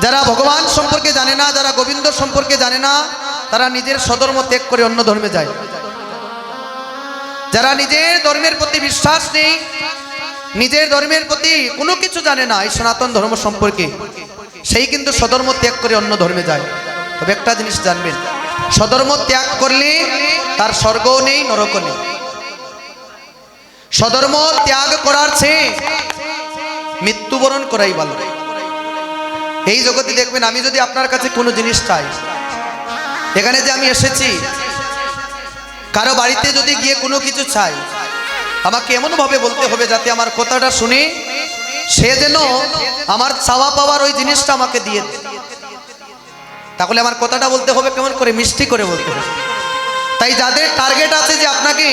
যারা ভগবান সম্পর্কে জানে না, যারা গোবিন্দ সম্পর্কে জানে না, তারা নিজের স্বধর্ম ত্যাগ করে অন্য ধর্মে যায়। যারা নিজের ধর্মের প্রতি বিশ্বাস নেই, নিজের ধর্মের প্রতি কোনো কিছু জানে না এই সনাতন ধর্ম সম্পর্কে, সেই কিন্তু স্বধর্ম ত্যাগ করে অন্য ধর্মে যায়। তবে একটা জিনিস জানবেন, স্বধর্ম ত্যাগ করলে তার স্বর্গও নেই, নরকও নেই। স্বধর্ম ত্যাগ করার চেয়ে মৃত্যুবরণ করাই ভালো। এই জগতে দেখবেন, আমি যদি আপনার কাছে কোনো জিনিস চাই, এখানে যে আমি এসেছি, কারো বাড়িতে যদি গিয়ে কোনো কিছু চাই, আমাকে এমনভাবে বলতে হবে যাতে আমার কথাটা শুনে সে যেন আমার চাওয়া পাওয়ার ওই জিনিসটা আমাকে দিয়ে দেয়। তাহলে আমার কথাটা বলতে হবে কেমন করে, মিষ্টি করে বলতে হবে। তাই যাদের টার্গেট আছে যে আপনাকে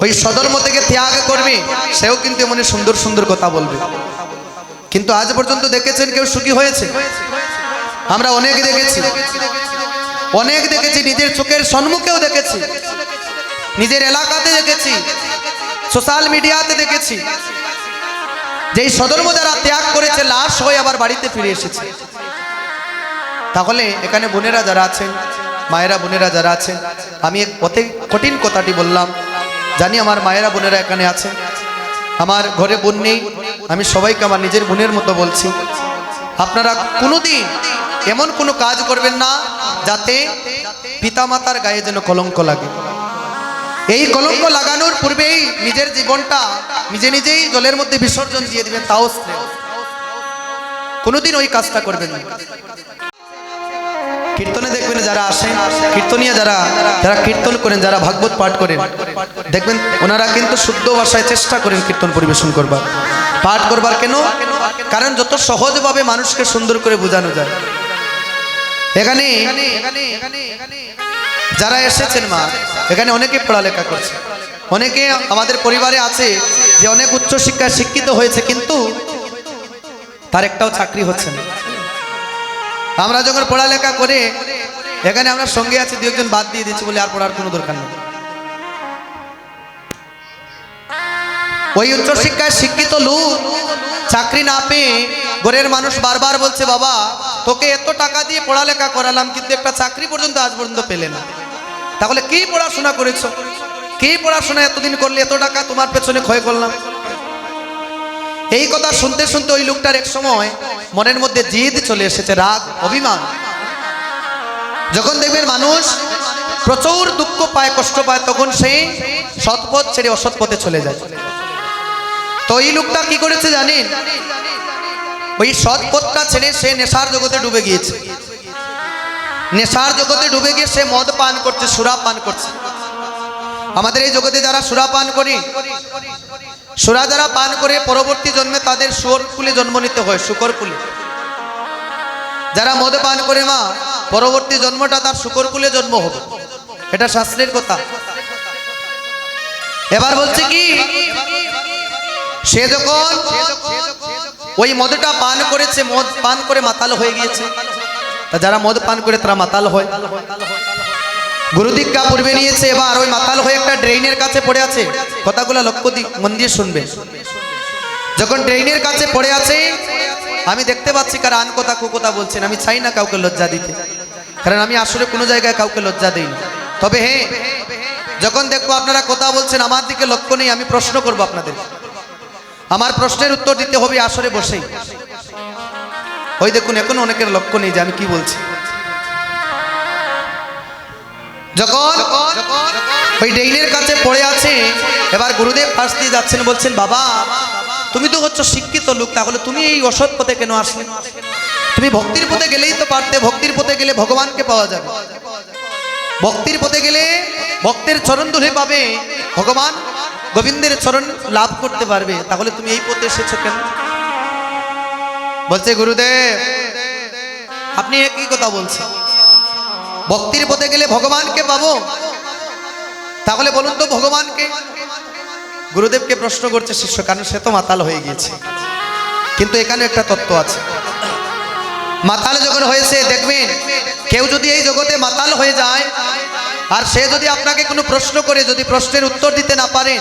ওই স্বধর্ম থেকে ত্যাগ করবে, সেও কিন্তু এমন সুন্দর সুন্দর কথা বলবে। কিন্তু আজ পর্যন্ত দেখেছেন কেউ সুখী হয়েছে? আমরা অনেক দেখেছি, অনেক দেখেছি, নিজের চোখের সম্মুখেও দেখেছি, নিজের এলাকাতে দেখেছি, সোশ্যাল মিডিয়াতে দেখেছি, যেই স্বধর্ম যারা ত্যাগ করেছে লাশ হয়ে আবার বাড়িতে ফিরে এসেছে। তাহলে এখানে বোনেরা যারা আছেন, মায়েরা বোনেরা যারা আছেন, আমি এক কঠিন কথাটি বললাম, জানি আমার মায়েরা বোনেরা এখানে আছেন, আমার ঘরে বোন নেই, আমি সবাইকে আমার নিজের বোনের মতো বলছি, আপনারা কোনোদিন এমন কোনো কাজ করবেন না যাতে পিতামাতার গায়ে যেন কলঙ্ক লাগে। এই কলঙ্ক লাগানোর পূর্বেই নিজের জীবনটা নিজে নিজেই জলের মধ্যে বিসর্জন দিয়ে দিবেন, তাও কোনোদিন ওই কাজটা করবেন না। কীর্তনে দেখবেন যারা আসেন, কীর্তনীয় যারা যারা কীর্তন করেন, যারা ভাগবত পাঠ করেন, দেখবেন ওনারা কিন্তু শুদ্ধ ভাষায় চেষ্টা করেন কীর্তন পরিবেশন করবার, পাঠ করবার। কেন? কারণ যত সহজভাবে মানুষকে সুন্দর করে বোঝানো যায়। এখানে যারা এসেছেন মা, এখানে অনেকে পড়ালেখা করছে, অনেকে আমাদের পরিবারে আছে যে অনেক উচ্চ শিক্ষায় শিক্ষিত হয়েছে, কিন্তু তার একটাও চাকরি হচ্ছে না। আমরা যখন পড়ালেখা করে এখানে আমরা সঙ্গে আছি, দু একজন বাদ দিয়ে দিচ্ছি বলে আর পড়ার কোনো দরকার নেই। ওই উচ্চ শিক্ষায় শিক্ষিত লোক চাকরি না পেয়ে ঘরের মানুষ বারবার বলছে, বাবা তোকে এত টাকা দিয়ে পড়ালেখা করালাম, কিন্তু একটা চাকরি পর্যন্ত আজ পর্যন্ত পেলে না। তাহলে কি পড়াশোনা করেছো, কি পড়াশোনা এতদিন করলে, এত টাকা তোমার পেছনে ক্ষয় করলাম। এই কথা শুনতে শুনতে ওই লোকটার এক সময় মনের মধ্যে জিদ চলে এসেছে, রাগ, অভিমান। যখন দেখবেন মানুষ প্রচুর দুঃখ পায়, কষ্ট পায়, তখন সেই সৎপথ ছেড়ে অসৎ পথে চলে যায়। তো এই লোকটা কি করেছে জানেন? ওই সৎ পথটা ছেড়ে সে নেশার জগতে ডুবে গিয়েছে। নেশার জগতে ডুবে গিয়ে সে মদ পান করছে, সুরা পান করছে। আমাদের এই জগতে যারা সুরা পান করি, সুরা যারা পান করে পরবর্তী জন্মে তাদের শুয়োর কুলে জন্ম নিতে হয়, শুকর কুলে। যারা মদ পান করে মা, পরবর্তী জন্মটা তার শুকর কুলে জন্ম হবে, এটা শাস্ত্রের কথা। এবার বলছে কি, সে যখন ওই মদটা পান করেছে, মদ পান করে মাতাল হয়ে গিয়েছে। তা যারা মদ পান করে তারা মাতাল হয়, গুরু দীক্ষা পূর্বে নিয়েছে, এবার ওই মাতাল হয়ে একটা ড্রেইনের কাছে পড়ে আছে। কথাগুলো লক্ষ্য মন দিয়ে শুনবে। যখন ড্রেইনের কাছে পড়ে আছে, আমি দেখতে পাচ্ছি কারা আন কথা কুকথা বলছেন। আমি চাই না কাউকে লজ্জা দিতে, কারণ আমি আসলে কোনো জায়গায় কাউকে লজ্জা দিই না। তবে হ্যাঁ, যখন দেখবো আপনারা কথা বলছেন, আমার দিকে লক্ষ্য নেই, আমি প্রশ্ন করব আপনাদের। আমার প্রশ্নের উত্তর দিতে হবে আসরে বসেই। ওই দেখুন, এখন অনেকের লক্ষ্য নেই যে আমি কি বলছি। যখন ওই ড্রেইনের কাছে পড়ে আছে, এবার গুরুদেব পাশ দিয়ে যাচ্ছেন, বলছেন, বাবা তুমি তো হচ্ছে শিক্ষিত লোক, তাহলে তুমি এই অসৎ পথে কেন আসলে? তুমি ভক্তির পথে গেলেই তো পারতে। ভক্তির পথে গেলে ভগবানকে পাওয়া যাবে, ভক্তির পথে গেলে ভক্তের চরণ ধরে পাবে, ভগবান গোবিন্দের চরণ লাভ করতে পারবে। তাহলে তুমি এই পথে এসেছো কেন? বলছে, গুরুদেব আপনি একই কথা বলছেন, ভক্তির পথে গেলে ভগবানকে পাবো, তাহলে বলুন তো ভগবানকে। গুরুদেবকে প্রশ্ন করছে শিষ্য, কারণ সে তো মাতাল হয়ে গিয়েছে। কিন্তু এখানে একটা তত্ত্ব আছে, মাতাল যখন হয়েছে, দেখবেন কেউ যদি এই জগতে মাতাল হয়ে যায়, আর সে যদি আপনাকে কোনো প্রশ্ন করে, যদি প্রশ্নের উত্তর দিতে না পারেন,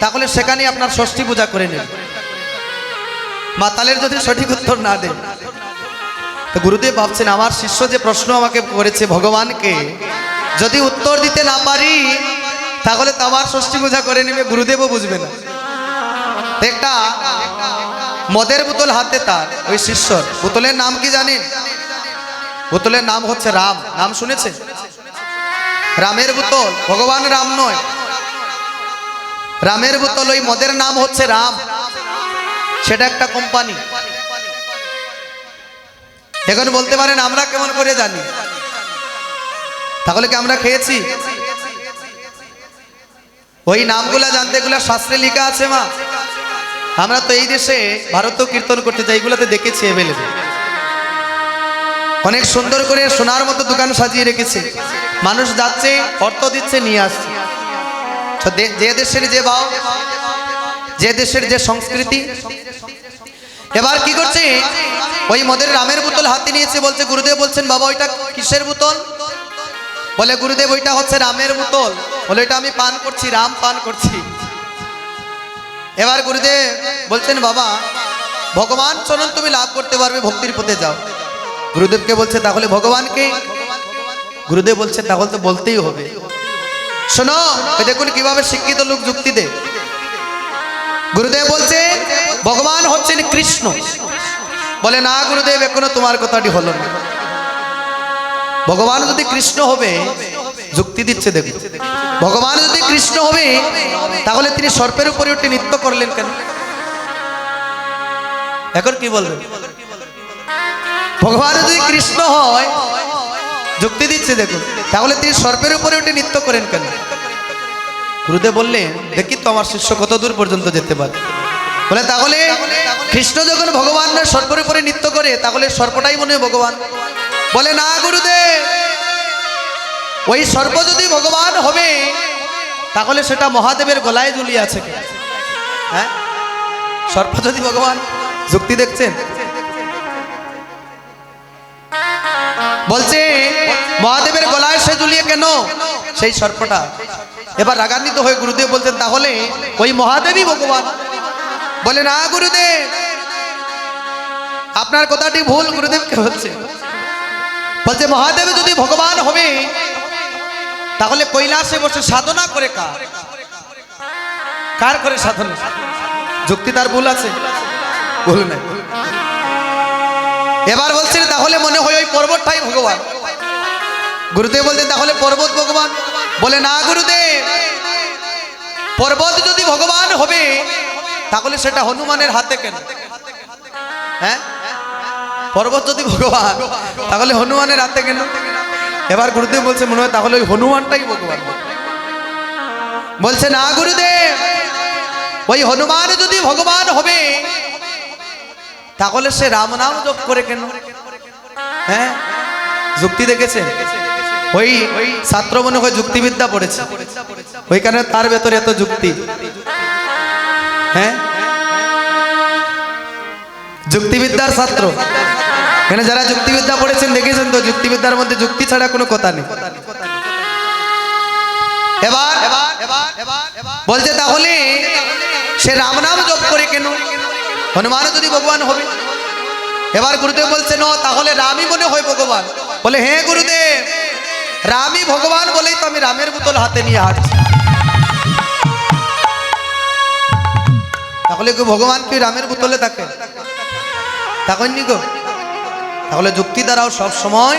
তাহলে সেখানে আপনার ষষ্ঠী পূজা করে নেন। মাতালের যদি সঠিক উত্তর না দেয়, তো গুরুদেব ভাবছেন আমার শিষ্য যে প্রশ্ন আমাকে করেছে ভগবানকে যদি উত্তর দিতে না পারি তাহলে তো আমার ষষ্ঠী পূজা করে নেবে, গুরুদেবও বুঝবে না। একটা মদের বোতল হাতে তার ওই শিষ্যর, বোতলের নাম কি জানেন? বোতলের নাম হচ্ছে রাম। নাম শুনেছে? রামের বোতল, ভগবান রাম নয়, রামের বোতল। ওই মদের নাম হচ্ছে রাম, সেটা একটা কোম্পানি। এখন বলতে পারেন আমরা কেমন করে জানি? তাহলে কি আমরা খেয়েছি? ওই নামগুলা জানতে, এগুলা শাস্ত্রে লেখা আছে মা। আমরা তো এই দেশে ভারতীয় কীর্তন করতে যাই, এগুলাতে দেখেছি এভেলেবেল। অনেক সুন্দর করে সোনার মতো দোকান সাজিয়ে রেখেছে, মানুষ যাচ্ছে, অর্থ দিচ্ছে, নিয়ে আসছে। যে দেশের যে ভাব, যে দেশের যে সংস্কৃতি। এবার কি করছে, ওই মদের রামের বোতল হাতে নিয়েছে, বলছে গুরুদেব বলছেন বাবা ওইটা কিসের বোতল? বলে গুরুদেব ওইটা হচ্ছে রামের বোতল। বলে এটা আমি পান করছি, রাম পান করছি। এবার গুরুদেব বলছেন বাবা ভগবান চরণ তুমি লাভ করতে পারবে, ভক্তির পথে যাও। গুরুদেবকে বলছে তাহলে ভগবানকে? গুরুদেব বলছে তাহলে তো বলতেই হবে। শোনো, দেখুন কিভাবে শিক্ষিত লোক যুক্তি দেয়। গুরুদেব বলছে ভগবান হচ্ছেন কৃষ্ণ। বলে না গুরুদেব, এখনো তোমার কথাটি হলো না। ভগবান যদি কৃষ্ণ হবে, যুক্তি দিচ্ছে দেখুন, ভগবান যদি কৃষ্ণ হবে তাহলে তিনি সর্পের উপরে উঠে নৃত্য করলেন কেন? এখন কি বলবেন? ভগবান যদি কৃষ্ণ হয়, যুক্তি দিচ্ছে দেখুন, তাহলে তিনি সর্পের উপরে উঠে নৃত্য করেন কেন? গুরুদেব বললেন দেখি তো আমার শিষ্য কত দূর পর্যন্ত যেতে পারে। বলে তাহলে কৃষ্ণ যখন ভগবান সর্পের উপরে নৃত্য করে তাহলে সর্পটাই মনে হয় ভগবান। বলে না গুরুদেব, ওই সর্প যদি ভগবান হবে তাহলে সেটা মহাদেবের গলায় ঝুলিয়ে আছে। হ্যাঁ, সর্প যদি ভগবান, যুক্তি দেখছেন? বলছে মহাদেবের গলায় সে ঝুলিয়ে কেন সেই সর্পটা? এবার রাগান্বিত হয়ে গুরুদেব বলছেন তাহলে ওই মহাদেবই ভগবান। বলে না গুরুদেব, আপনার কথাটি ভুল। গুরুদেবকে বলছে মহাদেব যদি ভগবান হবে তাহলে কৈলাসে বসে সাধনা করে কার করে সাধনা? যুক্তি তার ভুল আছে? ভুল নাই। এবার বলছেন তাহলে মনে হয় ওই পর্বতটাই ভগবান। গুরুদেব বলছেন তাহলে পর্বত ভগবান? বলে না গুরুদেব, পর্বত যদি ভগবান হবে তাহলে সেটা হনুমানের হাতে কেন? হ্যাঁ, পর্বত যদি ভগবান তাহলে হনুমানের হাতে কেন? এবার গুরুদেব বলছে মনে হয় তাহলে ওই হনুমানটাই ভগবান। বলছে না গুরুদেব, ওই হনুমান যদি ভগবান হবে তাহলে সে রাম নাম জপ করে কেন? হ্যাঁ, যুক্তি দেখেছে? ওই ছাত্র মনে হয় যুক্তিবিদ্যা পড়েছে, ওইখানে তার ভেতরে এত যুক্তি। হ্যাঁ, যুক্তিবিদ্যার ছাত্র। এখানে যারা যুক্তিবিদ্যা পড়েছেন দেখেছেন তো, যুক্তিবিদ্যার মধ্যে যুক্তি ছাড়া কোনো কথা নেই। এবার বলছে তাহলে সে রাম নাম জপ করে কেন? হনুমান যদি ভগবান হবে। এবার গুরুদেব বলছে না, তাহলে রামই মনে হয় ভগবান। বলে হ্যাঁ গুরুদেব, রামই ভগবান বলেই তো আমি রামের বোতল হাতে নিয়ে হাঁটছি। তাহলে কি ভগবান কি রামের বোতলে থাকে? তখন নি গো, তাহলে যুক্তি দ্বারাও সব সময়